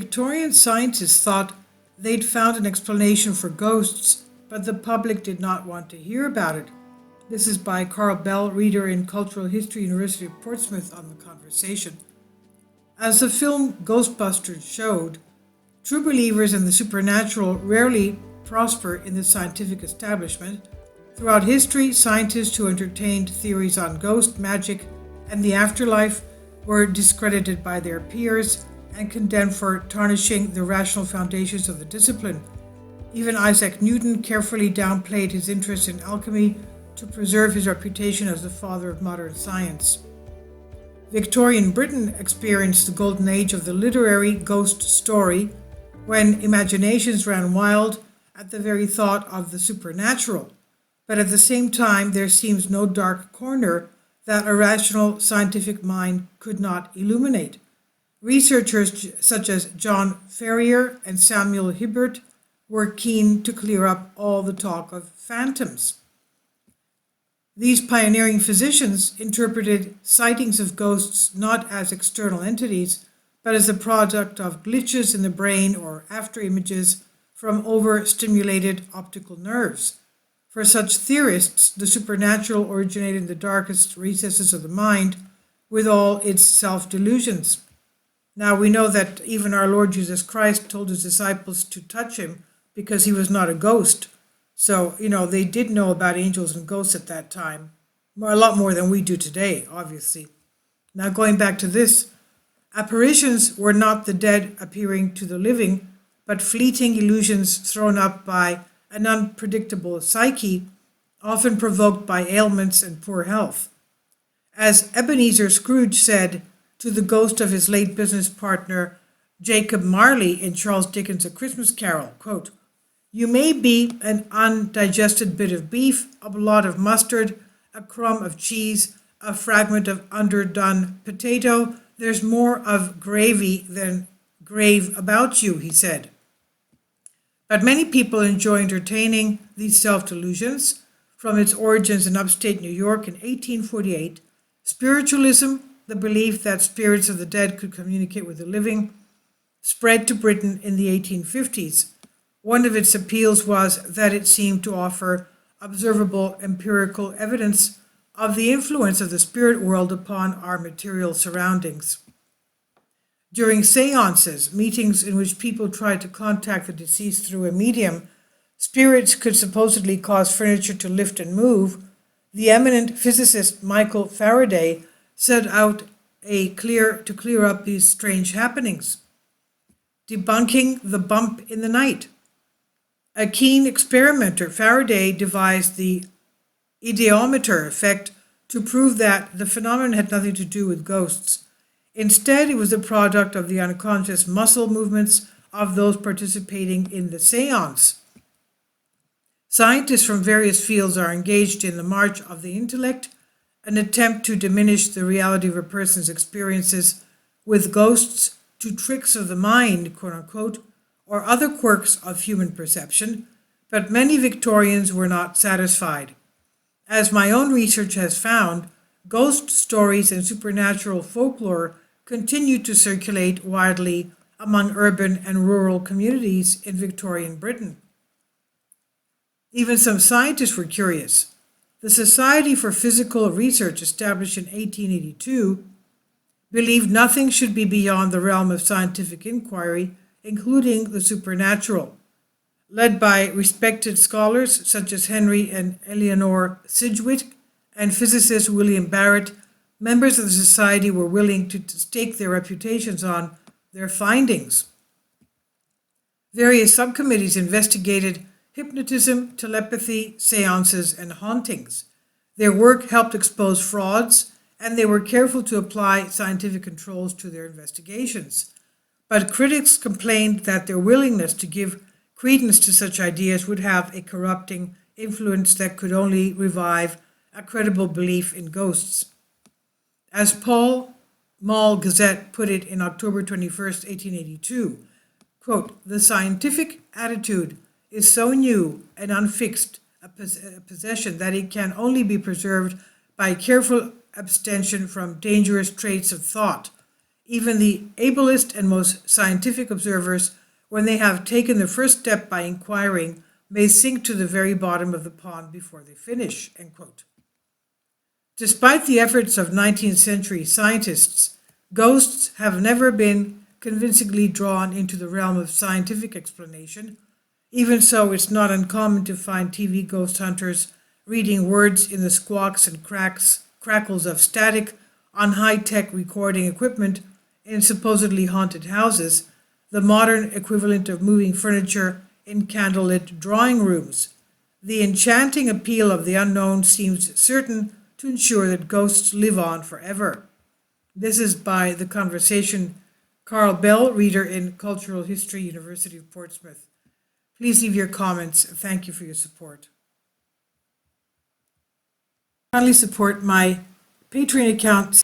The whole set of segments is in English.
Victorian scientists thought they'd found an explanation for ghosts, but the public did not want to hear about it. This is by Carl Bell, reader in Cultural History, University of Portsmouth, on the conversation. As the film Ghostbusters showed, true believers in the supernatural rarely prosper in the scientific establishment. Throughout history, scientists who entertained theories on ghost magic and the afterlife were discredited by their peers and condemned for tarnishing the rational foundations of the discipline. Even Isaac Newton carefully downplayed his interest in alchemy to preserve his reputation as the father of modern science. Victorian Britain experienced the golden age of the literary ghost story, when imaginations ran wild at the very thought of the supernatural. But at the same time, there seems no dark corner that a rational scientific mind could not illuminate. Researchers such as John Ferrier and Samuel Hibbert were keen to clear up all the talk of phantoms. These pioneering physicians interpreted sightings of ghosts not as external entities, but as a product of glitches in the brain or afterimages from overstimulated optical nerves. For such theorists, the supernatural originated in the darkest recesses of the mind, with all its self-delusions. Now we know that even our Lord Jesus Christ told his disciples to touch him because he was not a ghost. So, they did know about angels and ghosts at that time. A lot more than we do today, obviously. Now going back to this, apparitions were not the dead appearing to the living, but fleeting illusions thrown up by an unpredictable psyche, often provoked by ailments and poor health. As Ebenezer Scrooge said to the ghost of his late business partner, Jacob Marley, in Charles Dickens' A Christmas Carol, quote, "You may be an undigested bit of beef, a blot of mustard, a crumb of cheese, a fragment of underdone potato. There's more of gravy than grave about you," he said. But many people enjoy entertaining these self-delusions. From its origins in upstate New York in 1848, spiritualism, the belief that spirits of the dead could communicate with the living, spread to Britain in the 1850s. One of its appeals was that it seemed to offer observable empirical evidence of the influence of the spirit world upon our material surroundings. During seances, meetings in which people tried to contact the deceased through a medium, spirits could supposedly cause furniture to lift and move. The eminent physicist Michael Faraday set out to clear up these strange happenings. Debunking the bump in the night. A keen experimenter, Faraday devised the ideometer effect to prove that the phenomenon had nothing to do with ghosts. Instead, it was the product of the unconscious muscle movements of those participating in the seance. Scientists from various fields are engaged in the march of the intellect, an attempt to diminish the reality of a person's experiences with ghosts to tricks of the mind, quote unquote, or other quirks of human perception, but many Victorians were not satisfied. As my own research has found, ghost stories and supernatural folklore continued to circulate widely among urban and rural communities in Victorian Britain. Even some scientists were curious. The Society for Physical Research, established in 1882, believed nothing should be beyond the realm of scientific inquiry, including the supernatural. Led by respected scholars such as Henry and Eleanor Sidgwick and physicist William Barrett, members of the society were willing to stake their reputations on their findings. Various subcommittees investigated hypnotism, telepathy, seances, and hauntings. Their work helped expose frauds, and they were careful to apply scientific controls to their investigations. But critics complained that their willingness to give credence to such ideas would have a corrupting influence that could only revive a credible belief in ghosts. As Paul Mall Gazette put it in October 21st, 1882, quote, "The scientific attitude is so new and unfixed a possession that it can only be preserved by careful abstention from dangerous traits of thought. Even the ablest and most scientific observers, when they have taken the first step by inquiring, may sink to the very bottom of the pond before they finish." End quote. Despite the efforts of 19th century scientists, ghosts have never been convincingly drawn into the realm of scientific explanation. Even so, it's not uncommon to find TV ghost hunters reading words in the squawks and crackles of static on high-tech recording equipment in supposedly haunted houses, the modern equivalent of moving furniture in candlelit drawing rooms. The enchanting appeal of the unknown seems certain to ensure that ghosts live on forever. This is by The Conversation, Carl Bell, reader in Cultural History, University of Portsmouth. Please leave your comments. Thank you for your support. Kindly support my Patreon account.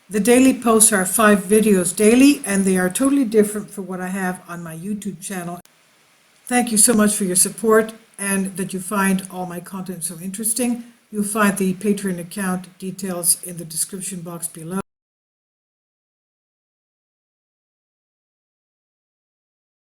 The daily posts are 5 videos daily, and they are totally different from what I have on my YouTube channel. Thank you so much for your support and that you find all my content so interesting. You'll find the Patreon account details in the description box below.